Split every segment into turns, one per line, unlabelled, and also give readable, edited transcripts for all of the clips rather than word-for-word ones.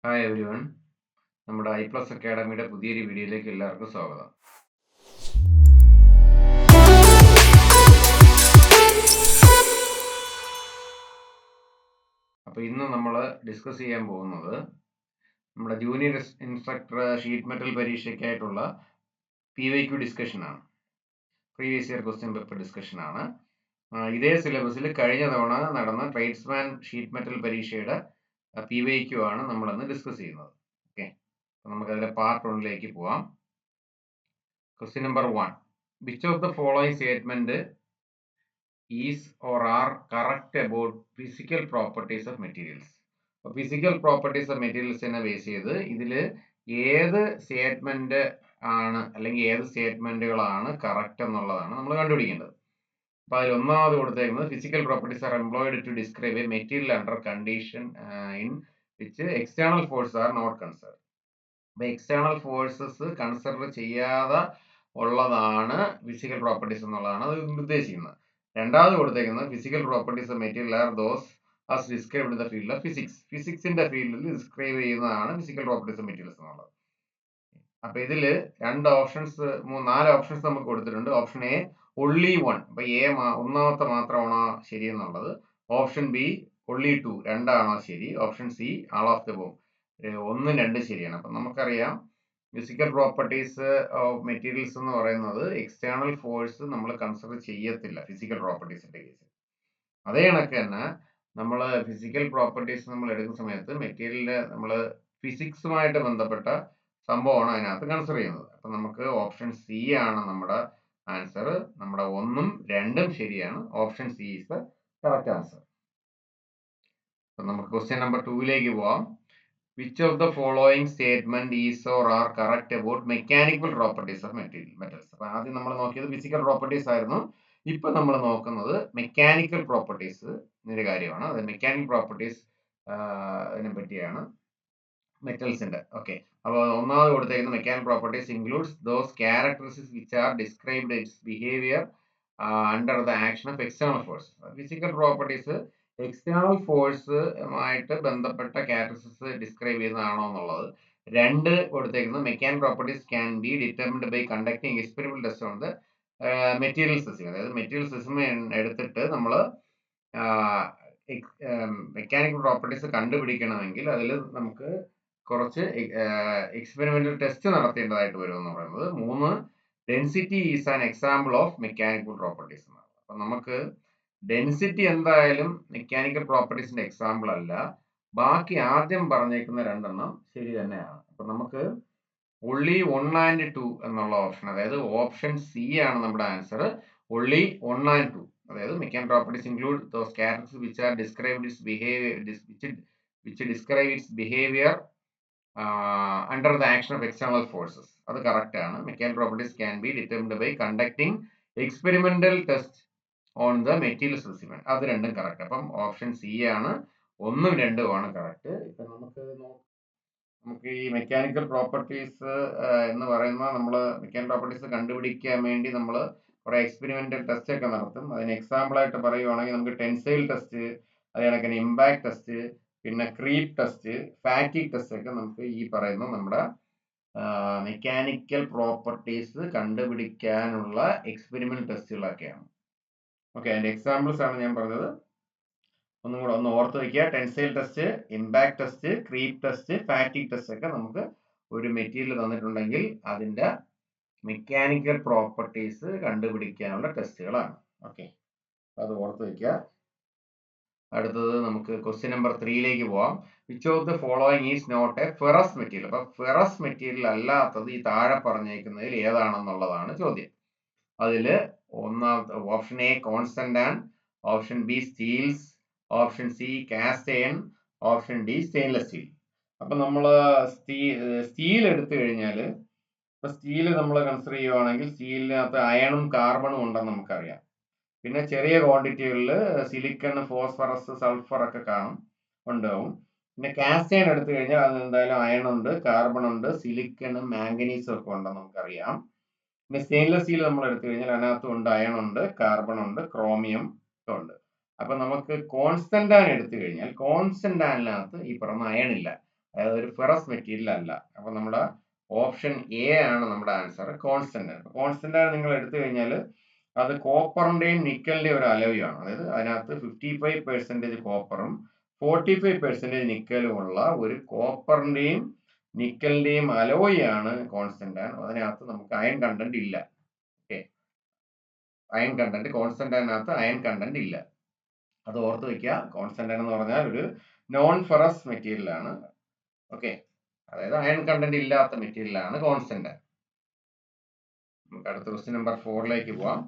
Hi every one, നമ്മുടെ I+ അക്കാഡമിയുടെ പുതിയൊരു വീഡിയോയിലേക്ക് എല്ലാവർക്കും സ്വാഗതം. അപ്പോൾ ഇന്ന് നമ്മൾ ഡിസ്കസ് ചെയ്യാൻ പോകുന്നത് നമ്മുടെ ജൂനിയർ ഇൻസ്ട്രക്ടർ ഷീറ്റ് മെറ്റൽ പരീക്ഷയ്ക്കായിട്ടുള്ള PYQ ഡിസ്കഷനാണ്. പ്രീവിയസ് ഇയർ ക്വസ്റ്റ്യൻ പേപ്പർ ഡിസ്കഷനാണ്. ഇതേ സിലബസിൽ കഴിഞ്ഞ തവണ നടന്ന ട്രേഡ്സ്മാൻ ഷീറ്റ് മെറ്റൽ പരീക്ഷയുടെ PYQ ആണ് നമ്മളിന്ന് ഡിസ്കസ് ചെയ്യുന്നത്. ഓക്കെ, അപ്പോൾ നമുക്കതിലെ പാർട്ട് 1ലേക്ക് പോവാം. Question number 1. Which of the following statement is or are correct about physical properties of materials? Physical properties of മെറ്റീരിയൽസിനെ ബേസ് ചെയ്ത് ഇതിൽ ഏത് സ്റ്റേറ്റ്മെന്റ് ആണ് അല്ലെങ്കിൽ ഏത് സ്റ്റേറ്റ്മെന്റുകളാണ് കറക്റ്റ് എന്നുള്ളതാണ് നമ്മൾ കണ്ടുപിടിക്കേണ്ടത്. അപ്പോൾ അതിൽ ഒന്നാമത് കൊടുത്തേക്കുന്നത് physical properties are employed to describe a material under condition in which external force are not consider. അപ്പോൾ എക്സ്റ്റേണൽ ഫോഴ്സസ് കൺസിഡർ ചെയ്യാതെ ഉള്ളതാണ് ഫിസിക്കൽ പ്രോപ്പർട്ടീസ് എന്നുള്ളതാണ് അത് ഉദ്ദേശിക്കുന്നത്. രണ്ടാമത് കൊടുത്തേക്കുന്നത് physical properties of material are those as described in the field of physics. ഫിസിക്സിന്റെ ഫീൽഡിൽ ഡിസ്ക്രൈബ് ചെയ്യുന്നതാണ് ഫിസിക്കൽ പ്രോപ്പർട്ടീസ് ഓഫ് മെറ്റീരിയൽസ് എന്നുള്ളത്. അപ്പൊ ഇതിൽ നാല് ഓപ്ഷൻസ് നമുക്ക് കൊടുത്തിട്ടുണ്ട്. ഓപ്ഷൻ എ ഒൺലി 1, അപ്പൊ എ ഒന്നാമത്തെ മാത്രമാണോ ശരി എന്നുള്ളത്. ഓപ്ഷൻ ബി ഒൺലി 2, രണ്ടാണോ ശരി. Option C all of the ബോം, 1, 2 ശരിയാണ്. അപ്പൊ നമുക്കറിയാം ഫിസിക്കൽ പ്രോപ്പർട്ടീസ് ഓഫ് മെറ്റീരിയൽസ് എന്ന് പറയുന്നത് എക്സ്റ്റേണൽ ഫോഴ്സ് നമ്മൾ കൺസിഡർ ചെയ്യത്തില്ല ഫിസിക്കൽ പ്രോപ്പർട്ടീസിന്റെ കേസിൽ. അതേ കണക്ക് തന്നെ നമ്മൾ ഫിസിക്കൽ പ്രോപ്പർട്ടീസ് നമ്മൾ എടുക്കുന്ന സമയത്ത് മെറ്റീരിയലിന്റെ നമ്മൾ ഫിസിക്സുമായിട്ട് ബന്ധപ്പെട്ട സംഭവമാണ് അതിനകത്ത് കൺസിഡർ ചെയ്യുന്നത്. അപ്പൊ നമുക്ക് ഓപ്ഷൻ സി ആണ് നമ്മുടെ ആൻസർ. നമ്മുടെ 1ഉം 2ഉം ശരിയാണ്. Option C is the correct answer. അപ്പൊ നമുക്ക് ക്വസ്റ്റ്യൻ നമ്പർ 2ലേക്ക് പോവാം. Which of the following statement is or are correct about mechanical properties of metals? അപ്പോൾ ആദ്യം നമ്മൾ നോക്കിയത് ഫിസിക്കൽ പ്രോപ്പർട്ടീസ് ആയിരുന്നു. ഇപ്പൊ നമ്മൾ നോക്കുന്നത് മെക്കാനിക്കൽ പ്രോപ്പർട്ടീസ് എന്നൊരു കാര്യമാണ്. അത് മെക്കാനിക്കൽ പ്രോപ്പർട്ടീസ് പറ്റിയാണ് മെറ്റൽസിന്റെ. ഓക്കെ, അപ്പോൾ ഒന്നാമത് കൊടുത്തേക്കുന്ന mechanical properties includes those characteristics which are described its behaviour under the action of external force. Physical properties external ഫോഴ്സുമായിട്ട് ബന്ധപ്പെട്ട ക്യാരക്ടറിസ്റ്റിക്സ് ഡിസ്ക്രൈബ് ചെയ്യുന്നതാണോ എന്നുള്ളത്. 2 കൊടുത്തേക്കുന്നത് mechanical properties can be determined by conducting experimental test on the material system. അതായത് material system എടുത്തിട്ട് നമ്മൾ mechanical properties കണ്ടുപിടിക്കണമെങ്കിൽ അതിൽ നമുക്ക് കുറച്ച് എക്സ്പെരിമെന്റൽ ടെസ്റ്റ് നടത്തേണ്ടതായിട്ട് വരും എന്ന് പറയുന്നത്. 3, density is an example of mechanical properties എന്നാണ്. അപ്പൊ നമുക്ക് ഡെൻസിറ്റി എന്തായാലും മെക്കാനിക്കൽ പ്രോപ്പർട്ടീസിന്റെ എക്സാമ്പിൾ അല്ല. ബാക്കി ആദ്യം പറഞ്ഞേക്കുന്ന 2 ശരി തന്നെയാണ്. അപ്പൊ നമുക്ക് ഒൺലി 1 and 2 എന്നുള്ള ഓപ്ഷൻ, അതായത് ഓപ്ഷൻ സി ആണ് നമ്മുടെ ആൻസർ. ഒൺലി 1 and 2, അതായത് mechanical properties include those characteristics which are described its behaviour which describe its behaviour under the action of external forces. അത് കറക്റ്റ് ആണ്. Mechanical properties can be determined by conducting experimental test on the material specimen. അത് രണ്ടും correct. അപ്പം option C ആണ്. 1ഉം 2ഉം ആണ് correct. ഇപ്പൊ നമുക്ക് ഈ മെക്കാനിക്കൽ പ്രോപ്പർട്ടീസ് എന്ന് പറയുന്ന നമ്മൾ മെക്കാനിക്കൽ പ്രോപ്പർട്ടീസ് കണ്ടുപിടിക്കാൻ വേണ്ടി നമ്മൾ കുറെ എക്സ്പെരിമെന്റൽ ടെസ്റ്റ് ഒക്കെ നടത്തും. അതിന് എക്സാമ്പിൾ ആയിട്ട് പറയുവാണെങ്കിൽ നമുക്ക് ടെൻസൈൽ ടെസ്റ്റ്, അത് കണക്കിന് ഇമ്പാക്ട് ടെസ്റ്റ്, പിന്നെ ക്രീപ്പ് ടെസ്റ്റ്, ഫാറ്റിക് ടെസ്റ്റ് ഒക്കെ നമുക്ക് ഈ പറയുന്ന നമ്മുടെ മെക്കാനിക്കൽ പ്രോപ്പർട്ടീസ് കണ്ടുപിടിക്കാനുള്ള എക്സ്പെരിമെന്റൽ ടെസ്റ്റുകളൊക്കെയാണ്. ഓക്കെ, അതിന്റെ എക്സാമ്പിൾസ് ആണ് ഞാൻ പറഞ്ഞത്. ഒന്നും കൂടെ ഒന്ന് ഓർത്ത് വയ്ക്കുക. Tensile test, impact test, creep test, ഫാറ്റിക് test ഒക്കെ നമുക്ക് ഒരു മെറ്റീരിയൽ തന്നിട്ടുണ്ടെങ്കിൽ അതിന്റെ മെക്കാനിക്കൽ പ്രോപ്പർട്ടീസ് കണ്ടുപിടിക്കാനുള്ള ടെസ്റ്റുകളാണ്. ഓക്കെ, അത് ഓർത്ത് വയ്ക്കുക. അടുത്തത് നമുക്ക് ക്വസ്റ്റ്യൻ നമ്പർ 3ലേക്ക് പോവാം. Which of the following is not a ferrous material? അപ്പൊ ഫെറസ് മെറ്റീരിയൽ അല്ലാത്തത് ഈ താഴെ പറഞ്ഞേക്കുന്നതിൽ ഏതാണെന്നുള്ളതാണ് ചോദ്യം. അതില് ഒന്നാമത്തെ option A constantan, option B steels, option C cast iron, option D stainless steel. അപ്പൊ നമ്മൾ സ്റ്റീൽ എടുത്തു കഴിഞ്ഞാൽ, ഇപ്പൊ സ്റ്റീൽ നമ്മൾ കൺസിഡർ ചെയ്യുവാണെങ്കിൽ സ്റ്റീലിനകത്ത് അയണും കാർബണും ഉണ്ടെന്ന് നമുക്കറിയാം. പിന്നെ ചെറിയ ക്വാണ്ടിറ്റികളിൽ സിലിക്കൺ, ഫോസ്ഫറസ്, സൾഫർ ഒക്കെ ഉണ്ടാവും. പിന്നെ കാസ്റ്റ് അയൺ എടുത്തു കഴിഞ്ഞാൽ അത് എന്തായാലും അയൺ ഉണ്ട്, കാർബൺ ഉണ്ട്, സിലിക്കണും മാംഗനീസും ഒക്കെ ഉണ്ടെന്ന് നമുക്കറിയാം. പിന്നെ സ്റ്റെയിൻലെസ് സ്റ്റീൽ നമ്മൾ എടുത്തു കഴിഞ്ഞാൽ അതിനകത്തും ഉണ്ട്, അയൺ ഉണ്ട്, കാർബൺ ഉണ്ട്, ക്രോമിയം ഒക്കെ ഉണ്ട്. അപ്പൊ നമുക്ക് കോൺസ്റ്റന്റാൻ എടുത്തു കഴിഞ്ഞാൽ കോൺസ്റ്റന്റാനിനകത്ത് ഈ പറഞ്ഞ അയൺ ഇല്ല. അതായത് ഒരു ഫെറസ് മെറ്റീരിയൽ അല്ല. അപ്പൊ നമ്മുടെ ഓപ്ഷൻ എ ആണ് നമ്മുടെ ആൻസർ, കോൺസ്റ്റന്റ്. കോൺസ്റ്റന്റ് ആണ് നിങ്ങൾ എടുത്തു കഴിഞ്ഞാൽ അത് കോപ്പറിന്റെയും നിക്കലിന്റെയും ഒരു അലോയാണ്. അതായത് അതിനകത്ത് 55% കോപ്പറും 45% നിക്കലും ഉള്ള ഒരു കോപ്പറിന്റെയും നിക്കലിന്റെയും അലോയാണ് കോൺസ്റ്റന്റ്. അതിനകത്ത് നമുക്ക് അയൺ കണ്ടന്റ് ഇല്ല. ഓക്കെ, അയൺ കണ്ടന്റ് കോൺസ്റ്റന്റിനകത്ത് അയൺ കണ്ടന്റ് ഇല്ല. അത് ഓർത്ത് വെക്കുക. കോൺസ്റ്റന്റ് എന്ന് പറഞ്ഞാൽ ഒരു നോൺ ഫെറസ് മെറ്റീരിയൽ ആണ്. ഓക്കെ, അതായത് അയൺ കണ്ടന്റ് ഇല്ലാത്ത മെറ്റീരിയൽ ആണ് കോൺസ്റ്റന്റ്. നമുക്ക് അടുത്ത ക്വസ്റ്റ്യൻ നമ്പർ 4ലേക്ക് പോവാം.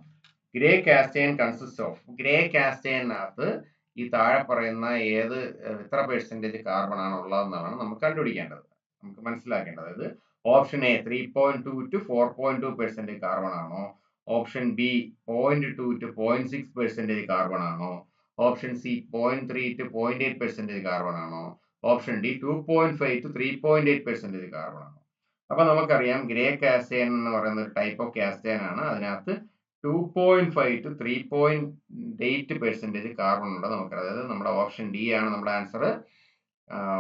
Grey cast iron consist of. Grey കാസ്റ്റൈനകത്ത് ഈ താഴെ പറയുന്ന എത്ര പെർസെന്റേജ് കാർബൺ ആണ് ഉള്ളതെന്നാണ് നമുക്ക് കണ്ടുപിടിക്കേണ്ടത്, നമുക്ക് മനസ്സിലാക്കേണ്ടത്. അതായത് ഓപ്ഷൻ എ 3.2 to 4.2% കാർബൺ ആണോ, ഓപ്ഷൻ ബി 0.2 to 0.6% കാർബൺ ആണോ, ഓപ്ഷൻ സി 0.3 to 0.8% കാർബൺ ആണോ, ഓപ്ഷൻ ഡി 2.5 to 3.8% കാർബൺ ആണോ. അപ്പൊ നമുക്കറിയാം ഗ്രേ കാസ്റ്റൈൻ എന്ന് പറയുന്ന ഒരു ടൈപ്പ് ഓഫ് കാസ്റ്റൈൻ ആണ്. അതിനകത്ത് 2.5 to 3.8% കാർബൺ ഉണ്ട് നമുക്കറിയാം. അതായത് നമ്മുടെ ഓപ്ഷൻ ഡി ആണ് നമ്മുടെ ആൻസർ.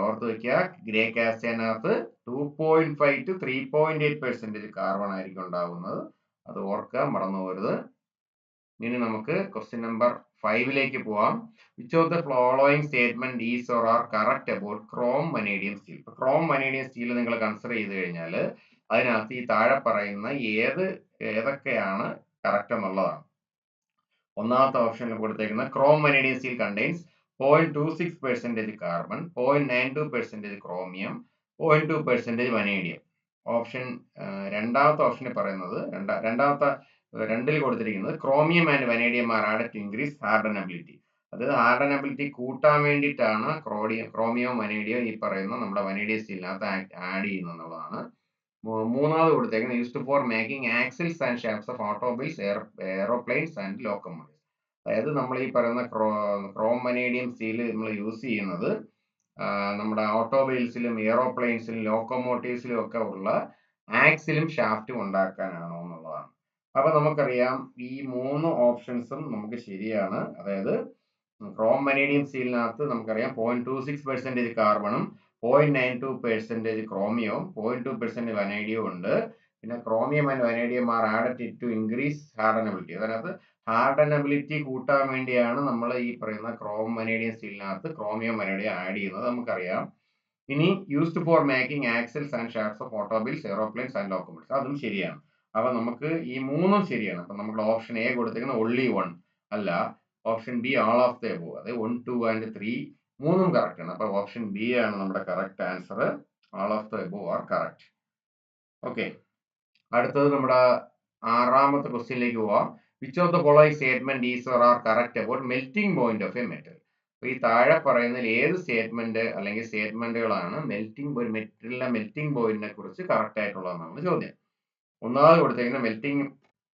ഓർത്ത് വെക്കുക, ഗ്രേ കാസ്റ്റൈനകത്ത് 2.5 to 3.8% കാർബൺ ആയിരിക്കും ഉണ്ടാകുന്നത്. അത് ഓർക്കാൻ മറന്നു പോകരുത്. ഇനി നമുക്ക് ക്വസ്റ്റ്യൻ നമ്പർ 5ലേക്ക് പോവാം. Which of the following statement is or are correct about Chrome vanadium steel. Chrome vanadium steel നിങ്ങൾ കൺസിഡർ ചെയ്ത് കഴിഞ്ഞാൽ അതിനകത്ത് ഈ താഴെ പറയുന്ന ഏതൊക്കെയാണ് കറക്റ്റ് എന്നുള്ളതാണ്. ഒന്നാമത്തെ ഓപ്ഷനിൽ കൊടുത്തേക്കുന്ന chrome vanadium steel contains 0.26% carbon, 0.92% chromium, 0.2% vanadium. Option രണ്ടാമത്തെ ഓപ്ഷനിൽ പറയുന്നത് രണ്ടിൽ കൊടുത്തിരിക്കുന്നത് chromium and vanadium are added to increase hardenability. അതായത് ഹാർഡനബിലിറ്റി കൂട്ടാൻ വേണ്ടിയിട്ടാണ് ക്രോമിയവും വനേഡിയവും ഈ പറയുന്ന നമ്മുടെ വനേഡിയം സ്റ്റീലിനകത്ത് ആഡ് ചെയ്യുന്നത് എന്നുള്ളതാണ്. മൂന്നാമത് കൊടുത്തേക്കുന്നത് used for making axles and shafts of automobiles, aeroplanes and locomotives. അതായത് നമ്മൾ ഈ പറയുന്ന ക്രോം വനേഡിയം സ്റ്റീൽ നമ്മൾ യൂസ് ചെയ്യുന്നത് നമ്മുടെ ഓട്ടോമൊബൈൽസിലും എയറോപ്ലെയിൻസിലും ലോക്കോമോട്ടീവ്സിലും ഒക്കെ ഉള്ള ആക്സിലും ഷാഫ്റ്റും ഉണ്ടാക്കാനാണോ എന്നുള്ളതാണ്. അപ്പൊ നമുക്കറിയാം ഈ 3 ഓപ്ഷൻസും നമുക്ക് ശരിയാണ്. അതായത് ക്രോം വനേഡിയം സ്റ്റീലിനകത്ത് നമുക്കറിയാം 0.26% കാർബണും 0.92% ക്രോമിയവും 0.2% വനേഡിയവും ഉണ്ട്. പിന്നെ chromium and vanadium are added to increase hardenability. അതിനകത്ത് ഹാർഡനബിലിറ്റി കൂട്ടാൻ വേണ്ടിയാണ് നമ്മൾ ഈ പറയുന്ന ക്രോം വനേഡിയം സ്റ്റീലിനകത്ത് ക്രോമിയം വനേഡിയം ആഡ് ചെയ്യുന്നത്, നമുക്കറിയാം. ഇനി used for making axles and shafts of automobiles, aeroplanes and locomotives, അതും ശരിയാണ്. അപ്പൊ നമുക്ക് ഈ 3ഉം ശരിയാണ്. അപ്പൊ നമ്മുടെ ഓപ്ഷൻ എ കൊടുത്തിരിക്കുന്ന only 1 അല്ല, option B all of the above, അതായത് 1, 2 and 3 3ഉം കറക്റ്റ് ആണ്. അപ്പൊ ഓപ്ഷൻ ബി ആണ് നമ്മുടെ correct answer. all of the above are correct. Okay, അടുത്തത് നമ്മുടെ 6ാമത്തെ ക്വസ്റ്റ്യനിലേക്ക് പോവാം. Which of the following statement is or are correct about melting point of A metal. അപ്പൊ ഈ താഴെ പറയുന്നതിൽ ഏത് സ്റ്റേറ്റ്മെന്റ് അല്ലെങ്കിൽ സ്റ്റേറ്റ്മെന്റുകളാണ് ഒരു മെറ്റലിന്റെ മെൽറ്റിംഗ് പോയിന്റിനെ കുറിച്ച് കറക്റ്റ് ആയിട്ടുള്ളതെന്നാണ് ചോദ്യം. ഒന്നാമത് കൊടുത്തിരിക്കുന്ന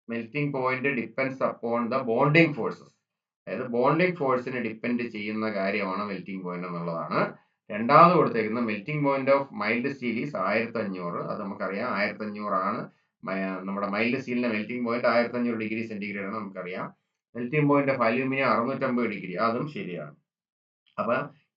melting point depends upon the bonding forces. അതായത് ബോണ്ടിങ് ഫോഴ്സിനെ ഡിപ്പെൻഡ് ചെയ്യുന്ന കാര്യമാണ് മെൽറ്റിംഗ് പോയിന്റ് എന്നുള്ളതാണ്. രണ്ടാമത് കൊടുത്തിരിക്കുന്ന melting point of mild steel is 1500. അത് നമുക്കറിയാം 1500 ആണ് നമ്മുടെ മൈൽഡ് സ്റ്റീലിന്റെ മെൽറ്റിംഗ് പോയിന്റ്. 1500 ഡിഗ്രി സെന്റിഗ്രേഡ് ആണ് നമുക്കറിയാം. Melting point of aluminium 650 degree, അതും ശരിയാണ്. അപ്പൊ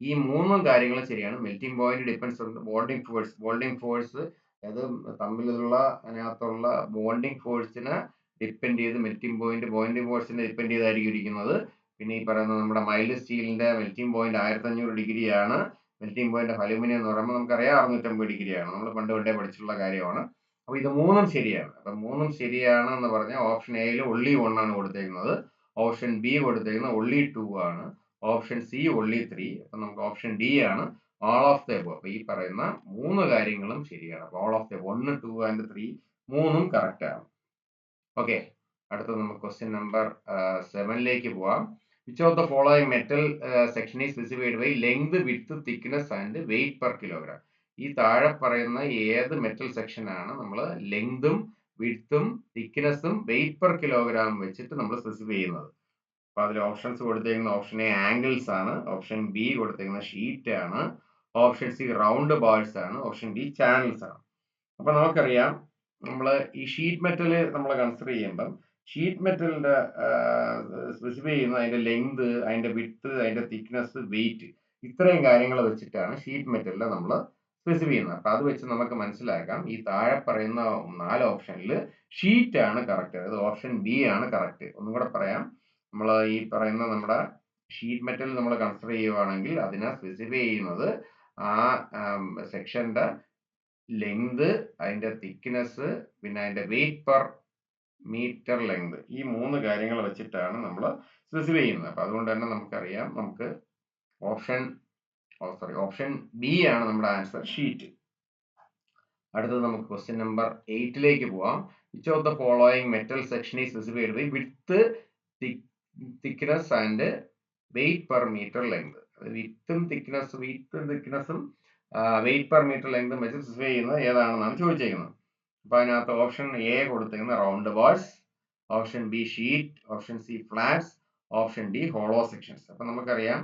ഈ 3 കാര്യങ്ങളും ശരിയാണ്. Melting point depends on bonding force. Bonding force അത് തമ്മിലുള്ള അതിനകത്തുള്ള ബോണ്ടിങ് ഫോഴ്സിനെ ഡിപ്പെൻഡ് ചെയ്ത് മെൽറ്റിംഗ് ബോണ്ടിങ് ഫോഴ്സിനെ ഡിപ്പെൻഡ് ചെയ്തായിരിക്കും ഇരിക്കുന്നത്. പിന്നെ ഈ പറയുന്ന നമ്മുടെ മൈൽഡ് സ്റ്റീലിന്റെ മെൽറ്റിംഗ് പോയിന്റ് 1500 ഡിഗ്രിയാണ്. മെൽറ്റിംഗ് പോയിന്റ് ഓഫ് അലൂമിനിയം എന്ന് പറയുമ്പോൾ നമുക്കറിയാം 650 ഡിഗ്രിയാണ്. നമ്മൾ പണ്ടേ പഠിച്ചിട്ടുള്ള കാര്യമാണ്. അപ്പൊ ഇത് 3ഉം ശരിയാണ്. അപ്പൊ 3ഉം ശരിയാണ് എന്ന് പറഞ്ഞാൽ ഓപ്ഷൻ എയിൽ only 1 ആണ് കൊടുത്തേക്കുന്നത്. ഓപ്ഷൻ ബി കൊടുത്തേക്കുന്നത് only 2 ആണ്. Option C only 3. അപ്പൊ നമുക്ക് ഓപ്ഷൻ ഡി ആണ് all of the above. അപ്പൊ ഈ പറയുന്ന 3 കാര്യങ്ങളും ശരിയാണ്. അപ്പൊ all of the 1, 2 and 3 3ഉം കറക്റ്റ് ആണ്. ഓക്കെ, അടുത്തത് നമുക്ക് ക്വസ്റ്റ്യൻ നമ്പർ 7ലേക്ക് പോവാം. Which of the following metal section is specified by length, width, thickness and weight per kilogram. ഈ താഴെ പറയുന്ന ഏത് മെറ്റൽ സെക്ഷൻ ആണ് നമ്മൾ ലെങ്തും വിഡ്ത്തും തിക്നെസ്സും വെയിറ്റ് പെർ കിലോഗ്രാം വെച്ചിട്ട് നമ്മൾ സ്പെസിഫൈ ചെയ്യുന്നത്? അപ്പൊ അതിൽ ഓപ്ഷൻസ് കൊടുത്തിരിക്കുന്ന ഓപ്ഷൻ എ ആംഗിൾസ് ആണ്, ഓപ്ഷൻ ബി കൊടുത്തിരിക്കുന്ന ഷീറ്റ് ആണ്, ഓപ്ഷൻ സി റൗണ്ട് ബാർസ് ആണ്, ഓപ്ഷൻ ഡി ചാനൽസ് ആണ്. അപ്പൊ നമുക്കറിയാം നമ്മൾ ഈ ഷീറ്റ് മെറ്റൽ നമ്മൾ കൺസിഡർ ചെയ്യുമ്പം ഷീറ്റ് മെറ്റലിന്റെ സ്പെസിഫൈ ചെയ്യുന്ന അതിന്റെ ലെങ്ത്, അതിന്റെ വിഡ്ത്ത്, അതിന്റെ തിക്നെസ്, വെയിറ്റ്, ഇത്രയും കാര്യങ്ങൾ വെച്ചിട്ടാണ് ഷീറ്റ് മെറ്റലിനെ നമ്മൾ സ്പെസിഫൈ ചെയ്യുന്നത്. അപ്പൊ അത് വെച്ച് നമുക്ക് മനസ്സിലാക്കാം ഈ താഴെ പറയുന്ന 4 ഓപ്ഷനിൽ ഷീറ്റ് ആണ് കറക്റ്റ്, അതായത് ഓപ്ഷൻ ബി ആണ് കറക്റ്റ്. ഒന്നും കൂടെ പറയാം, നമ്മൾ ഈ പറയുന്ന നമ്മുടെ ഷീറ്റ് മെറ്റൽ നമ്മൾ കൺസിഡർ ചെയ്യുവാണെങ്കിൽ അതിനെ സ്പെസിഫൈ ചെയ്യുന്നത് ആ സെക്ഷന്റെ ലെങ്ത്, അതിന്റെ തിക്നെസ്, പിന്നെ അതിന്റെ വെയിറ്റ് പെർ മീറ്റർ ലെങ്ത്, ഈ 3 കാര്യങ്ങൾ വെച്ചിട്ടാണ് നമ്മൾ സ്പെസിഫൈ ചെയ്യുന്നത്. അപ്പൊ അതുകൊണ്ട് തന്നെ നമുക്കറിയാം, നമുക്ക് ഓപ്ഷൻ ബി ആണ് നമ്മുടെ ആൻസർ, ഷീറ്റ്. അടുത്തത് നമുക്ക് ക്വസ്റ്റ്യൻ നമ്പർ 8ലേക്ക് പോവാം. Which of the following metal section is specified by width, thickness and weight per metre length. വിത്തും തിക്നെസ്സും വെയിറ്റ് പെർ മീറ്റർ ലെങ്തും വെച്ച് സ്പെസിഫൈ ചെയ്യുന്നത് ഏതാണെന്നാണ് ചോദിച്ചേക്കുന്നത്. അപ്പൊ അതിനകത്ത് ഓപ്ഷൻ എ കൊടുത്തിരിക്കുന്ന round bars, option B sheet, option C flats, option D hollow sections. അപ്പൊ നമുക്കറിയാം,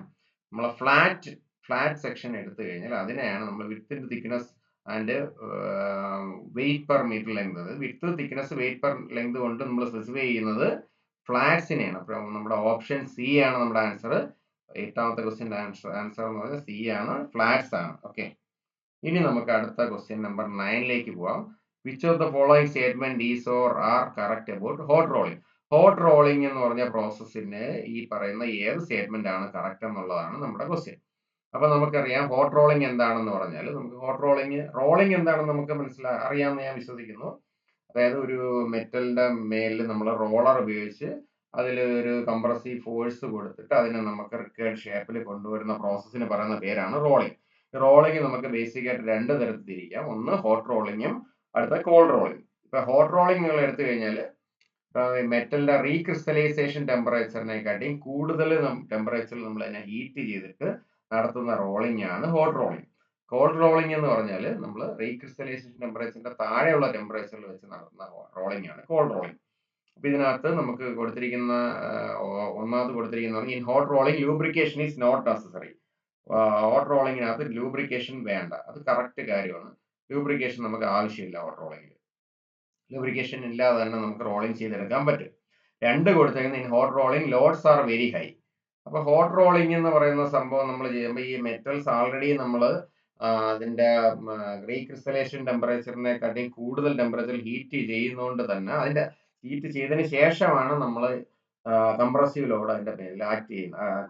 നമ്മൾ ഫ്ലാറ്റ് സെക്ഷൻ എടുത്തു കഴിഞ്ഞാൽ അതിനെയാണ് നമ്മൾ width thickness and weight per metre length, width thickness weight per length കൊണ്ട് നമ്മൾ സ്പെസിഫൈ ചെയ്യുന്നത് ഫ്ലാറ്റ്സിനെയാണ്. അപ്പൊ നമ്മുടെ ഓപ്ഷൻ സി ആണ് നമ്മുടെ ആൻസർ. 8ാമത്തെ ക്വസ്റ്റ്യൻ്റെ ആൻസർ എന്ന് പറഞ്ഞാൽ സി ആണ്, ഫ്ലാറ്റ്സ് ആണ്. ഓക്കെ, ഇനി നമുക്ക് അടുത്ത ക്വസ്റ്റ്യൻ നമ്പർ 9ലേക്ക് പോവാം. Which of the following statement is or are correct about hot rolling? Hot rolling എന്ന് പറഞ്ഞ പ്രോസസ്സിന് ഈ പറയുന്ന ഏത് സ്റ്റേറ്റ്മെന്റ് ആണ് കറക്റ്റ് എന്നുള്ളതാണ് നമ്മുടെ ക്വസ്റ്റ്യൻ. അപ്പൊ നമുക്കറിയാം ഹോട്ട് റോളിംഗ് എന്താണെന്ന് പറഞ്ഞാൽ, നമുക്ക് ഹോട്ട് റോളിംഗ് എന്താണെന്ന് നമുക്ക് അറിയാമെന്ന് ഞാൻ വിശ്വസിക്കുന്നു. അതായത് ഒരു മെറ്റലിന്റെ മേലിൽ നമ്മൾ റോളർ ഉപയോഗിച്ച് അതിൽ ഒരു കംപ്രസീവ് ഫോഴ്സ് കൊടുത്തിട്ട് അതിനെ നമുക്ക് റിക്കേർഡ് ഷേപ്പിൽ കൊണ്ടുവരുന്ന പ്രോസസ്സിന് പറയുന്ന പേരാണ് റോളിംഗ്. റോളിംഗ് നമുക്ക് ബേസിക് ആയിട്ട് 2 തരത്തിൽ തിരിക്കാം. ഒന്ന് ഹോട്ട് റോളിംഗും അടുത്ത കോൾഡ് റോളിംഗ്. ഇപ്പൊ ഹോട്ട് റോളിംഗ് നിങ്ങൾ എടുത്തു കഴിഞ്ഞാൽ മെറ്റലിന്റെ റീക്രിസ്റ്റലൈസേഷൻ ടെമ്പറേച്ചറിനെക്കാട്ടിയും കൂടുതൽ ടെമ്പറേച്ചറിൽ നമ്മൾ അതിനെ ഹീറ്റ് ചെയ്തിട്ട് നടത്തുന്ന റോളിംഗ് ആണ് ഹോട്ട് റോളിംഗ്. കോൾഡ് റോളിംഗ് എന്ന് പറഞ്ഞാൽ നമ്മൾ റീക്രിസ്റ്റലൈസേഷൻ ടെമ്പറേച്ചറിന്റെ താഴെയുള്ള ടെമ്പറേച്ചറിൽ വെച്ച് നടത്തുന്ന റോളിംഗ് ആണ് കോൾഡ് റോളിംഗ്. അപ്പൊ ഇതിനകത്ത് നമുക്ക് കൊടുത്തിരിക്കുന്ന ഒന്നാമത് കൊടുത്തിരിക്കുന്ന in hot rolling lubrication is not necessary. Hot റോളിങ്ങിനകത്ത് ലൂബ്രിക്കേഷൻ വേണ്ട, അത് കറക്റ്റ് കാര്യമാണ്. ലൂബ്രിക്കേഷൻ നമുക്ക് ആവശ്യമില്ല ഹോട്ട് റോളിംഗിൽ. ലൂബ്രിക്കേഷൻ ഇല്ലാതെ തന്നെ നമുക്ക് റോളിംഗ് ചെയ്തെടുക്കാൻ പറ്റും. 2 കൊടുത്തേക്കുന്ന in hot rolling loads are very high. അപ്പൊ ഹോട്ട് റോളിംഗ് എന്ന് പറയുന്ന സംഭവം നമ്മൾ ചെയ്യുമ്പോൾ ഈ മെറ്റൽസ് ആൾറെഡി നമ്മൾ അതിന്റെ റീക്രിസ്റ്റലൈസേഷൻ ടെമ്പറേച്ചറിനെക്കാട്ടിയും കൂടുതൽ ടെമ്പറേച്ചറിൽ ഹീറ്റ് ചെയ്യുന്നതുകൊണ്ട് തന്നെ അതിന്റെ ഹീറ്റ് ചെയ്തതിന് ശേഷമാണ് നമ്മൾ കംപ്രസീവ് ലോഡ് അതിന്റെ മേലിൽ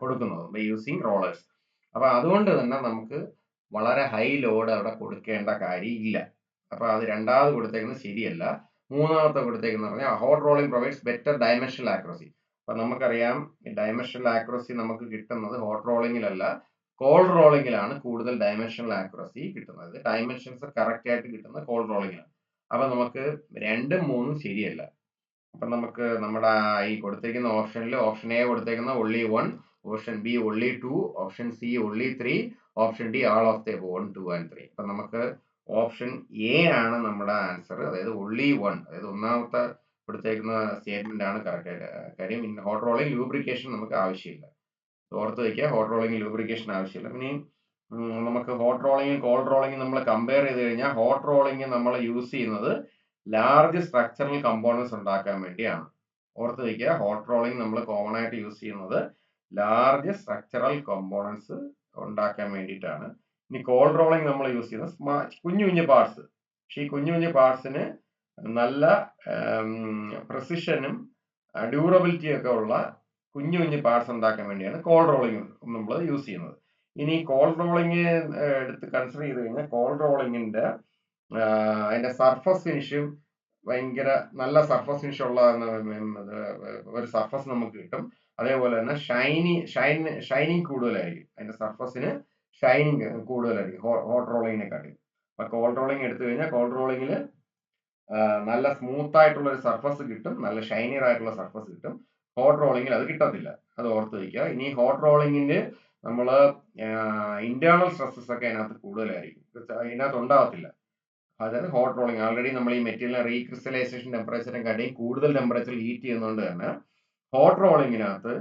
കൊടുക്കുന്നത് ബൈ യൂസിങ് റോളേഴ്സ്. അപ്പൊ അതുകൊണ്ട് തന്നെ നമുക്ക് വളരെ ഹൈ ലോഡ് അവിടെ കൊടുക്കേണ്ട കാര്യമില്ല. അപ്പൊ അത് രണ്ടാമത് കൊടുത്തേക്കുന്നത് ശരിയല്ല. മൂന്നാമത്തെ കൊടുത്തേക്കെന്ന് പറഞ്ഞാൽ hot rolling provides better dimensional accuracy. അപ്പൊ നമുക്കറിയാം ഡയമെൻഷണൽ ആക്യുറസി നമുക്ക് കിട്ടുന്നത് ഹോട്ട് റോളിംഗിലല്ല, കോൾഡ് റോളിംഗിലാണ് കൂടുതൽ ഡയമെൻഷണൽ ആക്യുറസി കിട്ടുന്നത്. ഡയമെൻഷൻസ് കറക്റ്റ് ആയിട്ട് കിട്ടുന്നത് കോൾഡ് റോളിംഗിലാണ്. അപ്പൊ നമുക്ക് 2ഉം 3ഉം ശരിയല്ല. അപ്പൊ നമുക്ക് നമ്മുടെ ഈ കൊടുത്തിരിക്കുന്ന ഓപ്ഷനിൽ ഓപ്ഷൻ എ കൊടുത്തേക്കുന്ന only 1, option B only 2, option C only 3, option D all of the above 1, 2 and 3. അപ്പൊ നമുക്ക് ഓപ്ഷൻ എ ആണ് നമ്മുടെ ആൻസർ, അതായത് only 1, അതായത് ഒന്നാമത്തെ കൊടുത്തേക്കുന്ന സ്റ്റേറ്റ്മെന്റ് ആണ് കറക്റ്റ്. കാര്യം ഹോട്ട് റോളിംഗ് ലൂബ്രിക്കേഷൻ നമുക്ക് ആവശ്യമില്ല. ഓർത്ത് വയ്ക്കുക, ഹോട്ട് റോളിംഗ് ലൂബ്രിക്കേഷൻ ആവശ്യമില്ല. ഇനി നമുക്ക് ഹോട്ട് റോളിംഗും കോൾഡ് റോളിംഗും നമ്മൾ കമ്പയർ ചെയ്ത് കഴിഞ്ഞാൽ ഹോട്ട് റോളിംഗ് നമ്മൾ യൂസ് ചെയ്യുന്നത് ലാർജ് സ്ട്രക്ചറൽ കമ്പോണൻസ് ഉണ്ടാക്കാൻ വേണ്ടിയാണ്. ഓർത്ത് വയ്ക്കുക, ഹോട്ട് റോളിംഗ് നമ്മൾ കോമൺ ആയിട്ട് യൂസ് ചെയ്യുന്നത് ലാർജ് സ്ട്രക്ചറൽ കമ്പോണൻസ് ഉണ്ടാക്കാൻ വേണ്ടിയിട്ടാണ്. ഇനി കോൾഡ് റോളിംഗ് നമ്മൾ യൂസ് ചെയ്യുന്നത് കുഞ്ഞു കുഞ്ഞു പാർട്സ്. പക്ഷെ ഈ കുഞ്ഞു കുഞ്ഞു പാർട്സിന് നല്ല പ്രിസിഷനും ഡ്യൂറബിലിറ്റിയും ഒക്കെ ഉള്ള കുഞ്ഞു കുഞ്ഞു പാർട്സ് ഉണ്ടാക്കാൻ വേണ്ടിയാണ് കോൾഡ് റോളിംഗ് നമ്മൾ യൂസ് ചെയ്യുന്നത്. ഇനി കോൾഡ് റോളിംഗ് എടുത്ത് കൺസിഡർ ചെയ്ത് കഴിഞ്ഞാൽ കോൾഡ് റോളിംഗിന്റെ അതിന്റെ സർഫസ് ഫിനിഷും ഭയങ്കര നല്ല സർഫസ് ഫിനിഷ് ഉള്ള ഒരു സർഫസ് നമുക്ക് കിട്ടും. അതേപോലെ തന്നെ ഷൈനിങ് കൂടുതലായിരിക്കും, അതിന്റെ സർഫസിന് ഷൈനിങ് കൂടുതലായിരിക്കും ഹോട്ട് റോളിങ്ങിനെക്കാട്ടി. അപ്പൊ കോൾഡ് റോളിംഗ് എടുത്തു കഴിഞ്ഞാൽ കോൾഡ് റോളിംഗിൽ നല്ല സ്മൂത്ത് ആയിട്ടുള്ള ഒരു സർഫസ് കിട്ടും, നല്ല ഷൈനിയർ ആയിട്ടുള്ള സർഫസ് കിട്ടും. ഹോട്ട് റോളിംഗിൽ അത് കിട്ടത്തില്ല, അത് ഓർത്ത് വയ്ക്കുക. ഇനി ഹോട്ട് റോളിംഗിന്റെ നമ്മൾ ഇന്റേണൽ സ്ട്രെസ്സസ് ഒക്കെ അതിനകത്ത് കൂടുതലായിരിക്കും, അതിനകത്ത് ഉണ്ടാകത്തില്ല. അതായത് ഹോട്ട് റോളിംഗ് ആൾറെഡി നമ്മൾ ഈ മെറ്റീരിയലിനെ റീക്രിസ്റ്റലൈസേഷൻ ടെമ്പറേച്ചറിനെക്കാട്ടിയും കൂടുതൽ ടെമ്പറേച്ചറിൽ ഹീറ്റ് ചെയ്യുന്നതുകൊണ്ട് തന്നെ ഹോട്ട് റോളിങ്ങിനകത്ത്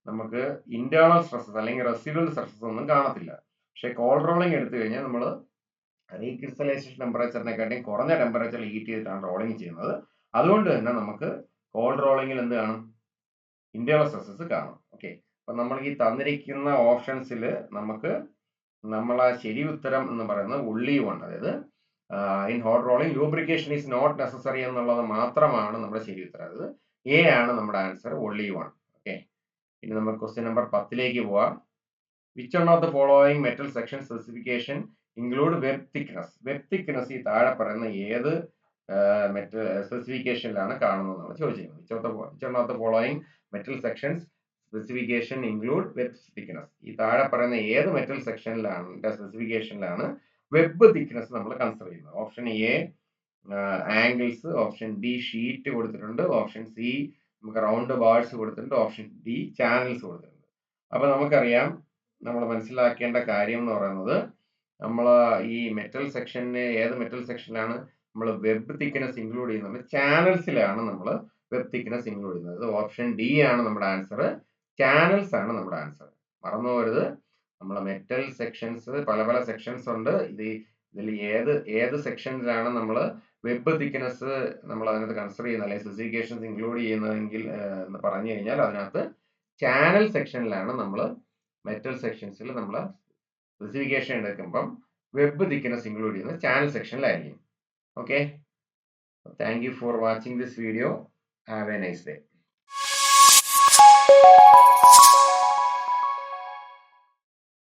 നമുക്ക് ഇന്റേണൽ സ്ട്രെസ്സസ് അല്ലെങ്കിൽ റെസിഡ്യൂവൽ സ്ട്രെസ്സസ് ഒന്നും കാണത്തില്ല. പക്ഷെ കോൾഡ് റോളിംഗ് എടുത്തു കഴിഞ്ഞാൽ നമ്മൾ റീക്രിസ്റ്റലൈസേഷൻ ടെമ്പറേച്ചറിനെക്കാട്ടിയും കുറഞ്ഞ ടെമ്പറേച്ചറിൽ ഹീറ്റ് ചെയ്തിട്ടാണ് റോളിംഗ് ചെയ്യുന്നത്. അതുകൊണ്ട് തന്നെ നമുക്ക് കോൾഡ് റോളിംഗിൽ എന്ത് കാണും? ഇന്റേണൽ സ്ട്രെസ്സസ് കാണും. ഓക്കെ, അപ്പൊ നമ്മൾ ഈ തന്നിരിക്കുന്ന ഓപ്ഷൻസിൽ നമുക്ക് നമ്മളെ ശരി ഉത്തരം എന്ന് പറയുന്നത് only one. അതായത് in hot rolling lubrication is not necessary എന്നുള്ളത് മാത്രമാണ് നമ്മുടെ ശരി ഉത്തരം. അതായത് എ ആണ് നമ്മുടെ ആൻസർ, only one. ഓക്കെ, ഇനി നമ്മൾ ക്വസ്റ്റ്യൻ നമ്പർ 10ലേക്ക് പോവാം. Which one of the following metal section specification include web thickness? Web thickness ഈ താഴെ പറയുന്ന ഏത് മെറ്റൽ സ്പെസിഫിക്കേഷനിലാണ് കാണുന്നത് എന്നാണ് ചോദിച്ചിരിക്കുന്നത്. Which one of the following metal sections specification include web thickness? ഈ താഴെ പറയുന്ന ഏത് മെറ്റൽ സെക്ഷനിലാണ് സ്പെസിഫിക്കേഷനിലാണ് വെബ് തിക്നെസ് നമ്മൾ കൺസിഡർ ചെയ്യുന്നത്? Option A angles, option B sheet കൊടുത്തിട്ടുണ്ട്, ഓപ്ഷൻ സി നമുക്ക് റൗണ്ട് ബാർസ് കൊടുത്തിട്ടുണ്ട്, ഓപ്ഷൻ ഡി ചാനൽസ് കൊടുത്തിട്ടുണ്ട്. അപ്പൊ നമുക്കറിയാം, നമ്മൾ മനസ്സിലാക്കേണ്ട കാര്യം എന്ന് പറയുന്നത്, നമ്മൾ ഈ മെറ്റൽ സെക്ഷന് ഏത് മെറ്റൽ സെക്ഷനിലാണ് നമ്മൾ വെബ് തിക്നെസ് ഇൻക്ലൂഡ് ചെയ്യുന്നത്? ചാനൽസിലാണ് നമ്മൾ വെബ് തിക്നെസ് ഇൻക്ലൂഡ് ചെയ്യുന്നത്. ഓപ്ഷൻ ഡി ആണ് നമ്മുടെ ആൻസർ, ചാനൽസ് ആണ് നമ്മുടെ ആൻസർ. മറന്നു പോകരുത്, നമ്മളെ മെറ്റൽ സെക്ഷൻസ് പല പല സെക്ഷൻസ് ഉണ്ട്. ഇതിൽ ഏത് സെക്ഷനിലാണ് നമ്മൾ വെബ് തിക്നെസ് നമ്മൾ അതിനകത്ത് കൺസിഡർ ചെയ്യുന്നത്, അല്ലെങ്കിൽ സ്പെസിഫിക്കേഷൻസ് ഇൻക്ലൂഡ് ചെയ്യുന്നതെങ്കിൽ എന്ന് പറഞ്ഞു കഴിഞ്ഞാൽ അതിനകത്ത് ചാനൽ സെക്ഷനിലാണ് നമ്മൾ മെറ്റൽ സെക്ഷൻസിൽ നമ്മൾ സ്പെസിഫിക്കേഷൻ എടുക്കുമ്പം വെബ് തിക്നെസ് ഇൻക്ലൂഡ് ചെയ്യുന്നത് ചാനൽ സെക്ഷനിലായിരിക്കും. Okay, thank you for watching this video. Have a nice day.